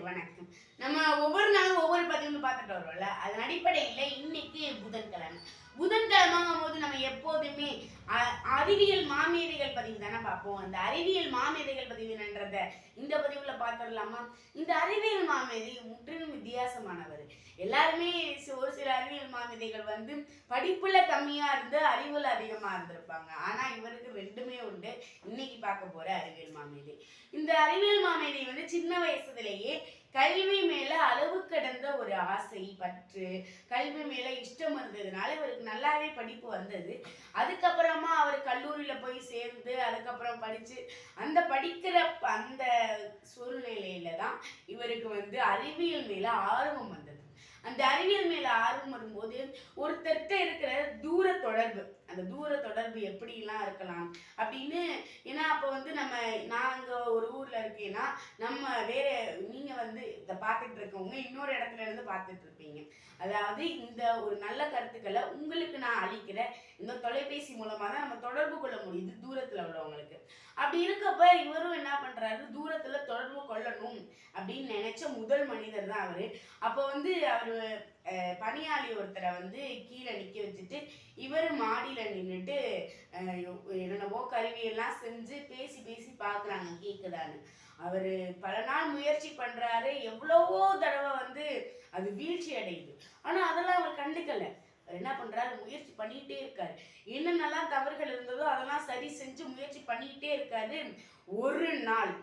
வணக்கம். நம்ம ஒவ்வொரு நாளும் ஒவ்வொரு பதிவுன்னு பார்த்துட்டு வரோம்ல. அதன் அடிப்படையில இன்னைக்கு புதன்கிழமை. புதன்கிழமைங்கும்போது நம்ம எப்போதுமே அ அறிவியல் மாமேதைகள் பதிவு தானே பார்ப்போம். அந்த அறிவியல் மாமேதைகள் பதிவு என்னன்றத இந்த பதிவுல பார்த்துடலாமா? இந்த அறிவியல் மாமேதை முற்றிலும் வித்தியாசமானவர். எல்லாருமே ஒரு சில அறிவியல் மாமேதைகள் வந்து படிப்புல கம்மியா இருந்து அறிவுல அதிகமா இருந்திருப்பாங்க. ஆனா இவருக்கு ரெண்டுமே உண்டு. இன்னைக்கு பார்க்க போற அறிவியல் மாமேதை. இந்த அறிவியல் மாமேதை வந்து சின்ன வயசுலயே கல்வி மேல அளவு கடந்த ஒரு ஆசை பற்று, கல்வி மேல இஷ்டம் இருந்ததுனால இவருக்கு நல்லாவே படிப்பு வந்தது. அதுக்கப்புறமா அவர் கல்லூரியில போய் சேர்ந்து அதுக்கப்புறம் படிச்சு அந்த படிக்கிற அந்த சூழ்நிலையில தான் இவருக்கு வந்து அறிவியல் மேல ஆர்வம் வந்தது. அந்த அறிவியல் மேல ஆர்வம் வரும்போது ஒருத்தர்கிட்ட இருக்கிற தூர தொடர்பு, அந்த தூர தொடர்பு எப்படிலாம் இருக்கலாம் அப்படின்னு. ஏன்னா அப்போ வந்து நான் இங்க ஒரு ஊர்ல இருக்கேன்னா நம்ம வேற, நீங்க வந்து இதை பார்த்துட்டு இருக்கவங்க இன்னொரு இடத்துல இருந்து பார்த்துட்டு இருப்பீங்க. அதாவது இந்த ஒரு நல்ல கருத்துக்களை உங்களுக்கு நான் அளிக்கிற இந்த தொலைபேசி மூலமா தான் நம்ம தொடர்பு கொள்ள முடியுது தூரத்துல உள்ளவங்களுக்கு. அப்படி இருக்கப்ப இவரும் என்ன பண்றாரு, தூரத்துல தொடர்பு கொள்ளணும் அப்படின்னு நினைச்ச முதல் மனிதர் தான் அவரு. அப்போ வந்து அவரு பணியாளி ஒருத்தரை வந்து கீழே நிக்க வச்சுட்டு இவர் மாடியில நின்றுட்டு என்னென்னவோ கருவியெல்லாம் செஞ்சு பேசி பேசி பாக்குறாங்க கேக்குதான்னு. அவரு பல நாள் முயற்சி பண்றாரு, எவ்வளவோ தடவை வந்து அது வீழ்ச்சி அடையுது. ஆனா அதெல்லாம் அவர் கண்டுக்கல. அவர் என்ன பண்றாரு, முயற்சி பண்ணிட்டே இருக்காரு. என்னென்னலாம் தவறுகள் இருந்ததோ அதெல்லாம் சரி செஞ்சு முயற்சி பண்ணிக்கிட்டே இருக்காரு. ஒரு நாள்,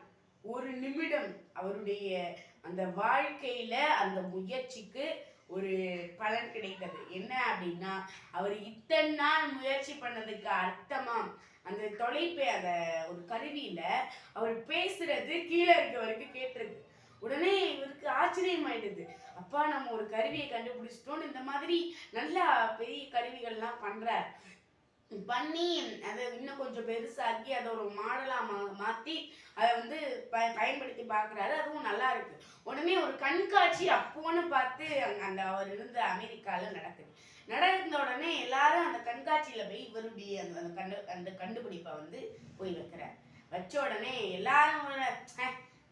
ஒரு நிமிடம் அவருடைய அந்த வாழ்க்கையில அந்த முயற்சிக்கு ஒரு பலன் கிடைத்தது. என்ன அப்படின்னா, அவர் இத்தனை நாள் முயற்சி பண்ணதுக்கு அர்த்தமா அந்த அந்த ஒரு கருவியில அவர் பேசுறது கீழே இருக்க வரைக்கும் கேட்டிருக்கு. உடனே இவருக்கு ஆச்சரியம் ஆயிடுது. அப்பா நம்ம ஒரு கருவியை கண்டுபிடிச்சிட்டோம், இந்த மாதிரி நல்லா பெரிய கருவிகள்லாம் பண்றார். பண்ணி அதை இன்னும் கொஞ்சம் பெருசாக்கி அதை ஒரு மாடலா மாத்தி அதை வந்து பயன்படுத்தி பார்க்குறாரு. அதுவும் நல்லா இருக்கு. உடனே ஒரு கண்காட்சி அப்போன்னு பார்த்து அந்த அவர் இருந்த அமெரிக்கால நடக்குது. நடந்த உடனே எல்லாரும் அந்த கண்காட்சியில போய் இவருடைய அந்த கண்டுபிடிப்பை வந்து போய் வைக்கிறார். வச்ச உடனே எல்லாரும்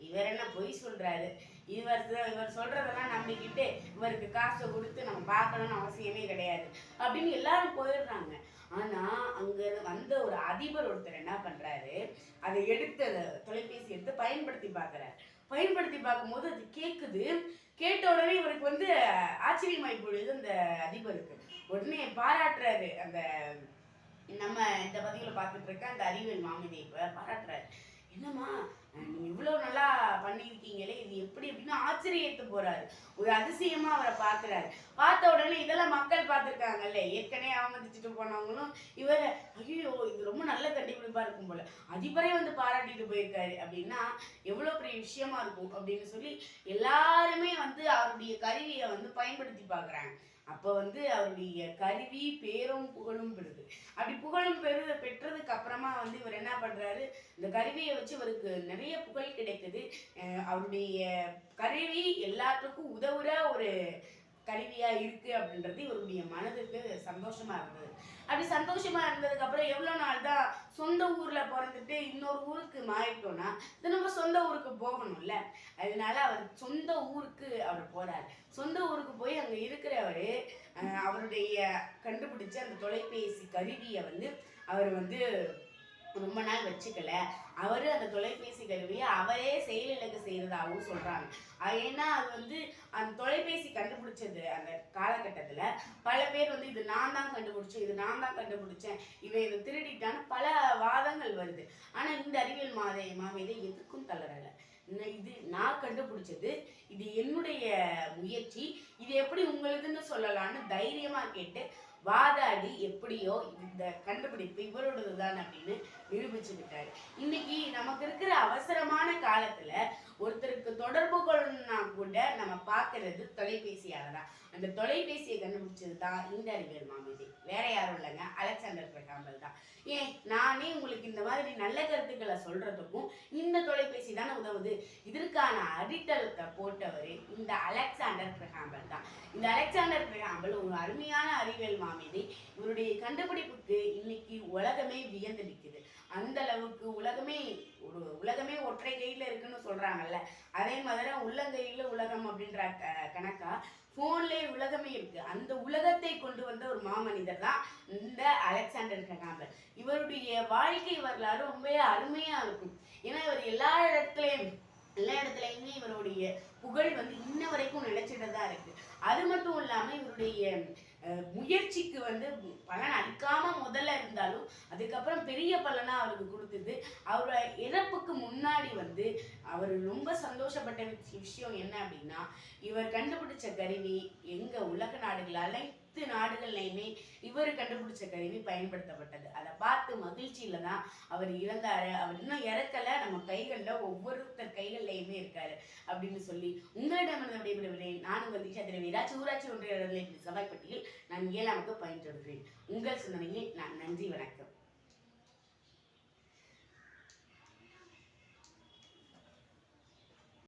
இவர் என்ன பொய் சொல்றாரு, இவர் சொல்றதெல்லாம் நம்பிக்கிட்டு இவருக்கு காசை கொடுத்து நம்ம பார்க்கணும்னு அவசியமே கிடையாது அப்படின்னு எல்லாரும் போயிடுறாங்க. ஆனா அங்க வந்த ஒரு அதிபர் ஒருத்தர் என்ன பண்றாரு, அதை எடுத்து தொலைபேசி எடுத்து பயன்படுத்தி பார்க்கிறார். பயன்படுத்தி பார்க்கும்போது அது கேக்குது. கேட்ட உடனே இவருக்கு வந்து ஆச்சரியமாய் போயிடுது அந்த அதிபருக்கு. உடனே பாராட்டுறாரு. அந்த நம்ம இந்த பதிவுல பார்த்துட்டு இருக்க அந்த அறிவியல் மாமேதையை பாராட்டுறாரு. என்னம்மா நீங்க இவ்வளவு நல்லா பண்ணியிருக்கீங்களே, இது எப்படி அப்படின்னு ஆச்சரியத்து போறாரு. ஒரு அதிசயமா அவரை பார்க்கிறாரு. பார்த்த உடனே இதெல்லாம் மக்கள் பார்த்துருக்காங்கல்ல, ஏற்கனவே அவமதிச்சுட்டு போனவங்களும் இவரை ஐயோ இது ரொம்ப நல்ல கண்டுபிடிப்பா இருக்கும் போல, அதிபரே வந்து பாராட்டிட்டு போயிருக்காரு அப்படின்னா எவ்வளவு பெரிய விஷயமா இருக்கும் அப்படின்னு சொல்லி எல்லாருமே வந்து அவருடைய கருவியை வந்து பயன்படுத்தி பார்க்குறாங்க. அப்போ வந்து அவருடைய கருவி பேரும் புகழும் பெறுது. அப்படி புகழும் பெற்றதுக்கு அப்புறமா வந்து இவர் என்ன பண்றாரு, இந்த கருவியை வச்சு இவருக்கு நிறைய புகழ் கிடைக்குது. அவருடைய கருவி எல்லாத்துக்கும் உதவுற ஒரு கருவியா இருக்கு அப்படின்றது இவருடைய மனதுக்கு சந்தோஷமா இருந்தது. அப்படி சந்தோஷமா இருந்ததுக்கு அப்புறம் எவ்வளவு நாள் தான் சொந்த ஊர்ல பிறந்துட்டு இன்னொரு ஊருக்கு மாறிட்டோம்னா நம்ம சொந்த ஊருக்கு போகணும்ல. அதனால அவர் சொந்த ஊருக்கு அவர் போறாரு. சொந்த ஊருக்கு போய் அங்க இருக்கிறவரு அவருடைய கண்டுபிடிச்ச அந்த தொலைபேசி கருவியை வந்து அவர் வந்து ரொம்ப நாள் வச்சுக்கல. அவரு அந்த தொலைபேசி கருவியை அவரே செயலிழக்க செய்யறதாகவும் சொல்றாங்க. ஏன்னா அது வந்து அந்த தொலைபேசி கண்டுபிடிச்சது அந்த காலகட்டத்துல பல பேர் வந்து இது நான் தான் கண்டுபிடிச்சேன், இது நான் தான் கண்டுபிடிச்சேன், இவன் இதை திருடிட்டான்னு பல வாதங்கள் வருது. ஆனா இந்த அறிவியல் மாமேதை எதுக்கும் தளரல. இது நான் கண்டுபிடிச்சது, இது என்னுடைய முயற்சி, இது எப்படி உங்களுக்குன்னு சொல்லலான்னு தைரியமா கேட்டு வாதாடி எப்படியோ இந்த கண்டுபிடிப்பு இவரோடது தான் அப்படின்னு நிரூபிச்சுக்கிட்டாரு. இன்னைக்கு நமக்கு இருக்கிற அவசரமான காலத்துல ஒருத்தருக்கு தொடர்பு கொள்ளணும்னா கூட நம்ம பார்க்கறது தொலைபேசியால தான். அந்த தொலைபேசியை கண்டுபிடிச்சது தான் இந்த அறிவியல் மாமேதை, வேற யாரும் இல்லைங்க, அலெக்சாண்டர் கிரஹாம் பெல் தான். ஏன் நானே உங்களுக்கு இந்த மாதிரி நல்ல கருத்துக்களை சொல்றதுக்கும் இந்த தொலைபேசி வளர்ச்சி தானே உதவுது. இதற்கான அடித்தளத்தை போட்டவர் இந்த அலெக்சாண்டர் கிரஹாம்பெல் தான். இந்த அலெக்சாண்டர் கிரஹாம்பெல் ஒரு அருமையான அறிவியல் மாமேதை. இவருடைய கண்டுபிடிப்புக்கு இன்னைக்கு உலகமே வியந்து நிற்குது. அந்த அளவுக்கு உலகமே ஒற்றை கையில இருக்குன்னு சொல்றாங்கல்ல, அதே மாதிரி உள்ளங்கையில உலகம் அப்படின்ற கணக்கா போன்லயே உலகமே இருக்கு. அந்த உலகத்தை கொண்டு வந்த ஒரு மாமனிதர் தான் இந்த அலெக்சாண்டர் கிரஹாம்பெல். இவருடைய வாழ்க்கை வரலாறு ரொம்ப அருமையா இருக்கும். ஏன்னா இவர் எல்லா இடத்துலயுமே இவருடைய புகழ் இன்ன வரைக்கும் நிலைச்சிட்டு தான் இருக்கு. அது மட்டும் இல்லாம இவருடைய முயற்சிக்கு பலன் அளிக்காம முதல்ல இருந்தாலும் அதுக்கப்புறம் பெரிய பலனா அவருக்கு கொடுத்தது. அவரோட இறப்புக்கு முன்னாடி அவர் ரொம்ப சந்தோஷப்பட்ட விஷயம் என்ன அப்படின்னா, இவர் கண்டுபிடிச்ச கருவி எங்க உலக நாடுகள் அனைத்து நாடுகள்லையுமே இவர் கண்டுபிடிச்ச கருவி பயன்படுத்தப்பட்டது. அதை பார்த்து மகிழ்ச்சியில தான் அவர் இறந்தாரு. அவர் இன்னும் இறக்கல, நம்ம கைகள்ல ஒவ்வொருத்தர் கைகள்லையுமே இருக்காரு அப்படின்னு சொல்லி உங்களிடமிருந்து விடைபெறுகிறேன். நான் உங்கள் தீஷா திரவிராஜ், ஊராட்சி ஒன்றிய செவ்வாய்ப்பட்டியில் நான் 7ஆம் வகுப்பு பயின்று வருகிறேன். உங்கள் சிந்தனையில் நான் நன்றி, வணக்கம்.